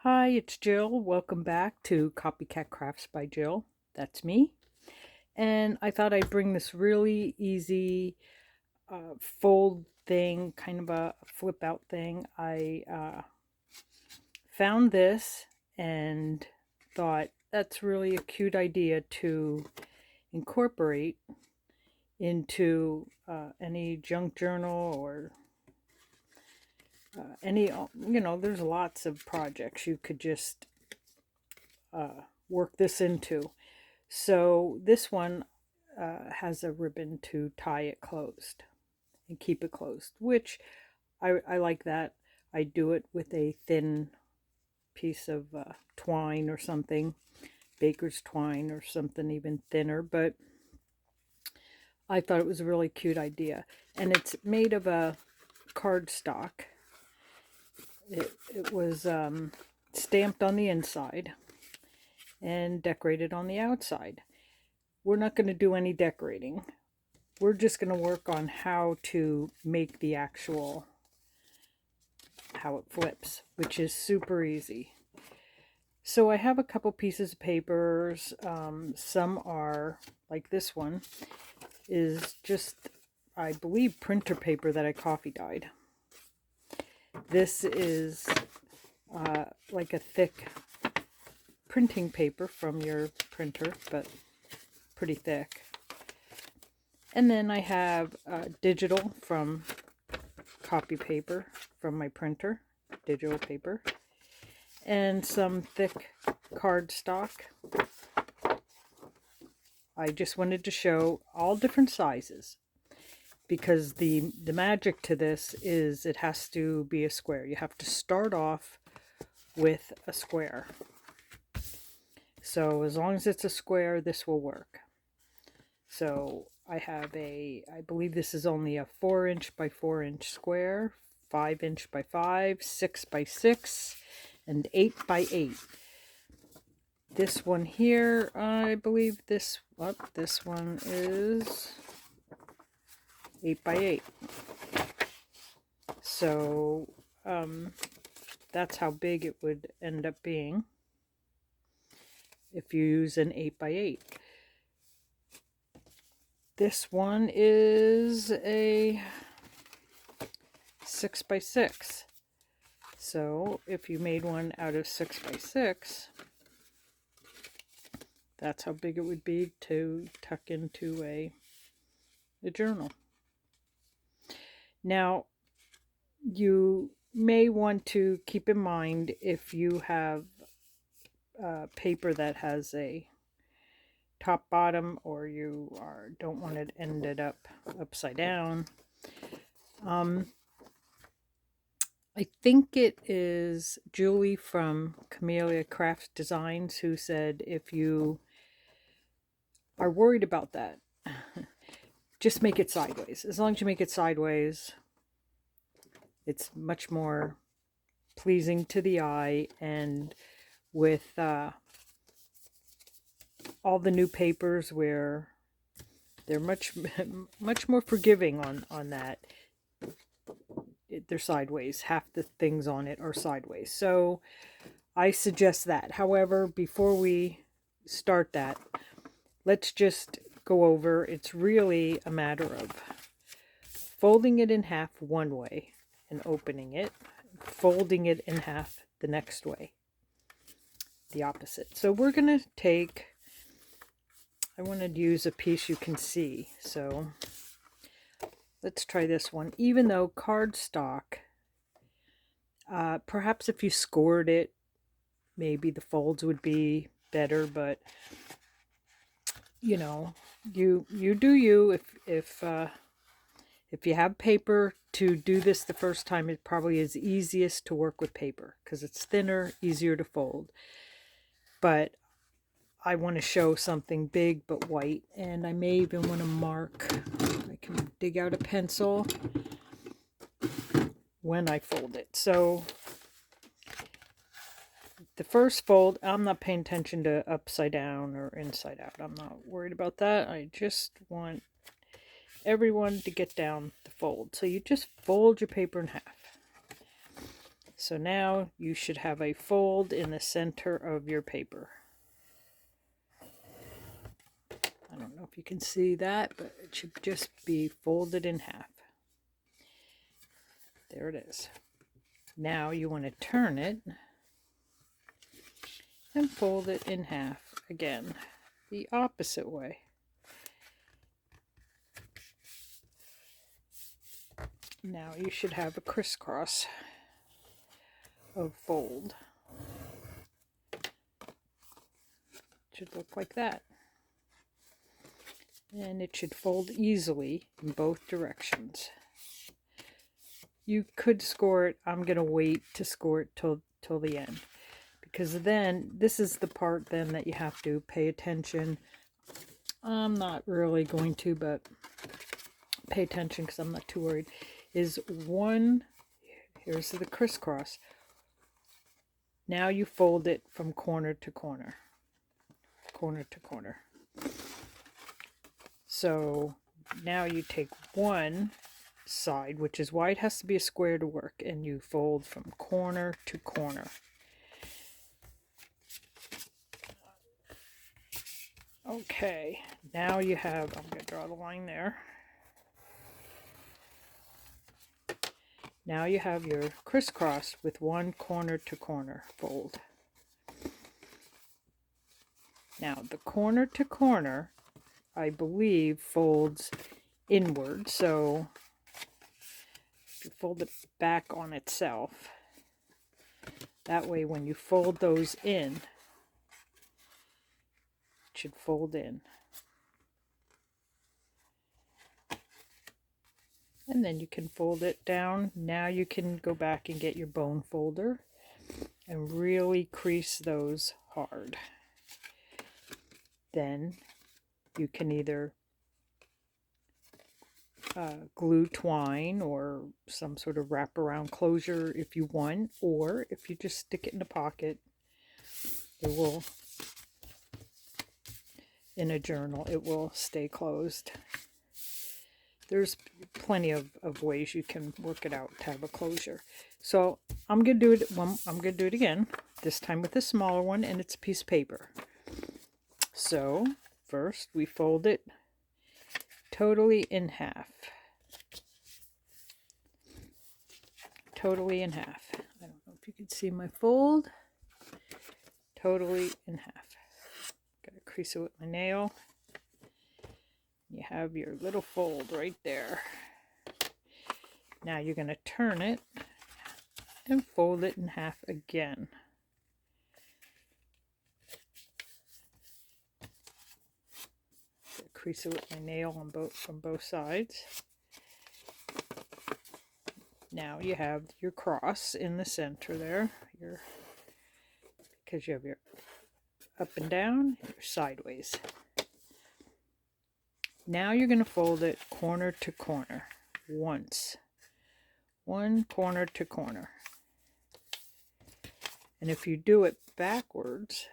Hi, it's Jill. Welcome back to Copycat Crafts by Jill. That's me. And I thought I'd bring this really easy fold thing, kind of a flip out thing. I found this and thought that's really a cute idea to incorporate into any junk journal or there's lots of projects you could just work this into. So this one has a ribbon to tie it closed and keep it closed, which I like that. I do it with a thin piece of twine or something, baker's twine or something even thinner, but I thought it was a really cute idea. And it's made of a cardstock. It was stamped on the inside and decorated on the outside. We're not going to do any decorating. We're just going to work on how to make the actual, how it flips, which is super easy. So I have a couple pieces of papers. Some are, like this one, is just, I believe, printer paper that I coffee dyed. This is like a thick printing paper from your printer, but pretty thick. And then I have digital from copy paper from my printer, digital paper, and some thick cardstock. I just wanted to show all different sizes because the magic to this is it has to be a square. You have to start off with a square. So as long as it's a square, this will work. So I have I believe this is only a 4" by 4" square, 5" by 5, 6 by 6, and 8 by 8. This one here, I believe this one is 8 by 8. So that's how big it would end up being if you use an 8 by 8. This one is a 6 by 6. So if you made one out of 6 by 6, that's how big it would be to tuck into a journal. Now, you may want to keep in mind if you have paper that has a top bottom, or you don't want it ended up upside down. I think it is Julie from Camellia Craft Designs who said if you are worried about that, just make it sideways. As long as you make it sideways, it's much more pleasing to the eye, and with all the new papers where they're much more forgiving on that. They're sideways. Half the things on it are sideways. So I suggest that. However, before we start that, let's just go over. It's really a matter of folding it in half one way and opening it, folding it in half the next way, the opposite. So we're going to take, I wanted to use a piece you can see. So let's try this one. Even though cardstock, perhaps if you scored it, maybe the folds would be better, but you know, you do you. If you have paper to do this the first time, it probably is easiest to work with paper because it's thinner, easier to fold. But I want to show something big but white, and I may even want to mark. I can dig out a pencil when I fold it. So the first fold, I'm not paying attention to upside down or inside out. I'm not worried about that. I just want everyone to get down the fold. So you just fold your paper in half. So now you should have a fold in the center of your paper. I don't know if you can see that, but it should just be folded in half. There it is. Now you want to turn it and fold it in half again, the opposite way. Now you should have a crisscross of fold. It should look like that. And it should fold easily in both directions. You could score it. I'm going to wait to score it till the end, because then this is the part then that you have to pay attention. I'm not really going to, but pay attention because I'm not too worried. Is one, here's the crisscross. Now you fold it from corner to corner, corner to corner. So now you take one side, which is why it has to be a square to work, and you fold from corner to corner. Okay, now you have, I'm going to draw the line there. Now you have your crisscross with one corner to corner fold. Now the corner to corner, I believe, folds inward, so if you fold it back on itself, that way when you fold those in, it should fold in. And then you can fold it down. Now you can go back and get your bone folder and really crease those hard. Then you can either glue twine or some sort of wraparound closure if you want, or if you just stick it in a pocket, it will, in a journal, it will stay closed. There's plenty of ways you can work it out to have a closure. So I'm gonna do it again, this time with a smaller one, and it's a piece of paper. So first we fold it totally in half. Totally in half. I don't know if you can see my fold. Totally in half. Gotta crease it with my nail. You have your little fold right there. Now you're going to turn it and fold it in half again. Crease it with my nail from both sides. Now you have your cross in the center there, because you have your up and down, your sideways. Now you're going to fold it corner to corner once. One corner to corner. And if you do it backwards,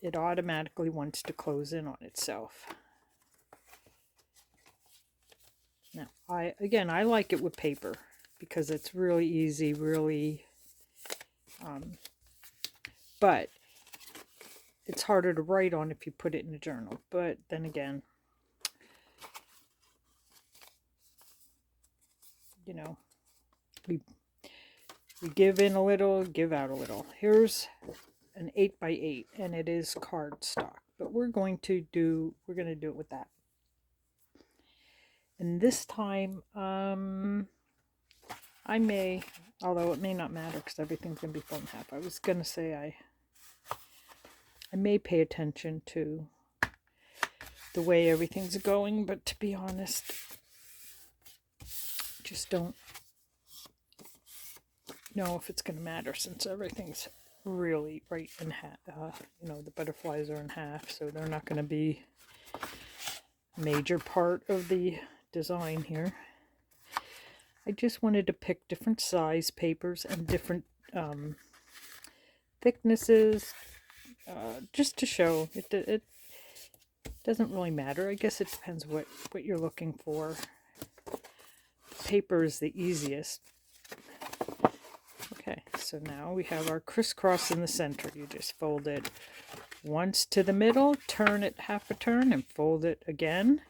it automatically wants to close in on itself. Now, I like it with paper because it's really easy, really, but it's harder to write on if you put it in a journal. But then again, you know, we give in a little, give out a little. Here's an 8x8, and it is cardstock, but we're going to do it with that. And this time, I may, although it may not matter because everything's going to be folded in half. I was going to say I may pay attention to the way everything's going, but to be honest, just don't know if it's going to matter since everything's really right in half. You know, the butterflies are in half, so they're not going to be a major part of the design here. I just wanted to pick different size papers and different thicknesses, just to show it doesn't really matter. I guess it depends what you're looking for. paper is the easiest. Okay, so now we have our crisscross in the center. You just fold it once to the middle, turn it half a turn, and fold it again.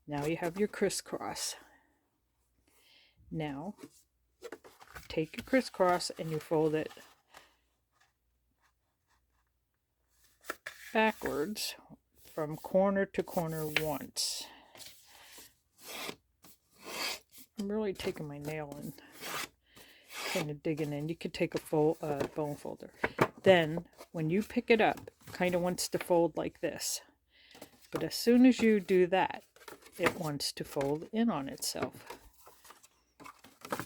Now you have your crisscross. Now, take your crisscross and you fold it backwards from corner to corner once. I'm really taking my nail and kind of digging in. You could take a full bone folder. Then, when you pick it up, it kind of wants to fold like this. But as soon as you do that, it wants to fold in on itself,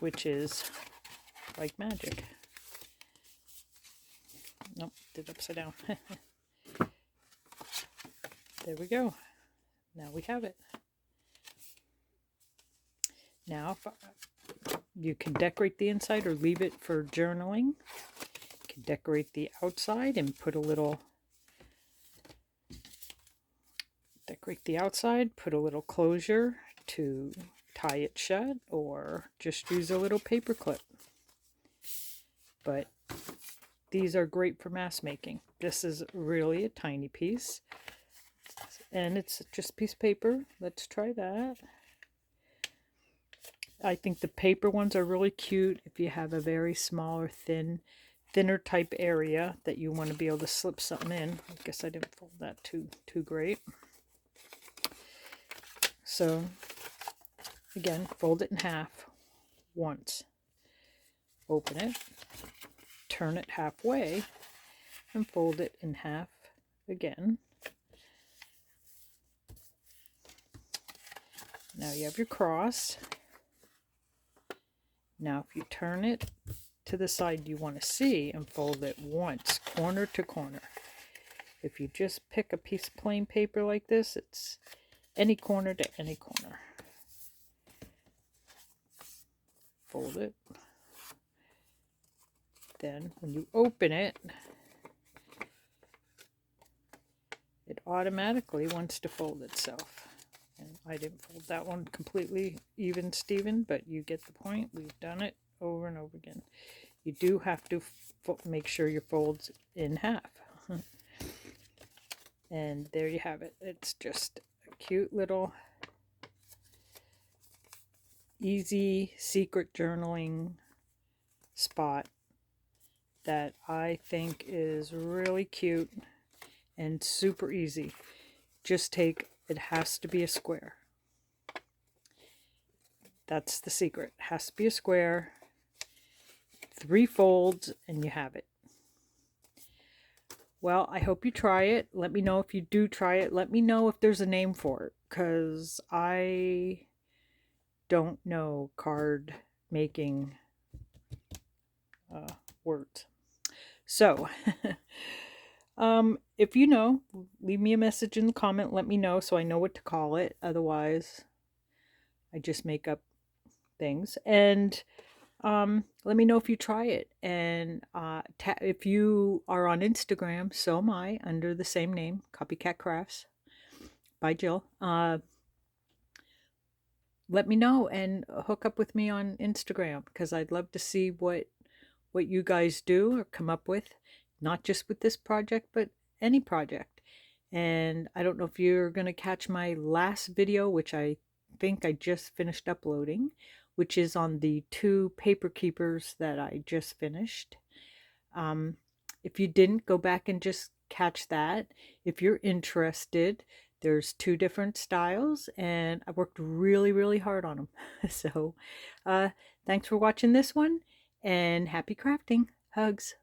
which is like magic. Nope, did upside down. There we go. Now we have it. Now you can decorate the inside or leave it for journaling. You can decorate the outside and put a little closure to tie it shut, or just use a little paper clip. But these are great for mask making. This is really a tiny piece, and it's just a piece of paper. Let's try that. I think the paper ones are really cute if you have a very small or thinner type area that you want to be able to slip something in. I guess I didn't fold that too great. So again, fold it in half once. Open it, turn it halfway, and fold it in half again. Now you have your cross. Now if you turn it to the side you want to see and fold it once, corner to corner. If you just pick a piece of plain paper like this, it's any corner to any corner. Fold it. Then when you open it, it automatically wants to fold itself. And I didn't fold that one completely even Steven, but you get the point. We've done it over and over again. You do have to make sure your fold's in half. And there you have it. It's just a cute little easy secret journaling spot that I think is really cute and super easy. Just take, it has to be a square. That's the secret. It has to be a square, 3 folds, and you have it. Well, I hope you try it. Let me know if you do try it. Let me know if there's a name for it, because I don't know card making words. So, if you know, leave me a message in the comment. Let me know so I know what to call it. Otherwise, I just make up things. And let me know if you try it. And if you are on Instagram, so am I, under the same name, Copycat Crafts by Jill. Let me know and hook up with me on Instagram, because I'd love to see what you guys do or come up with, not just with this project, but any project. And I don't know if you're going to catch my last video, which I think I just finished uploading, which is on the 2 paper keepers that I just finished. If you didn't, go back and just catch that. If you're interested, there's 2 different styles, and I worked really, really hard on them. So thanks for watching this one, and happy crafting. Hugs.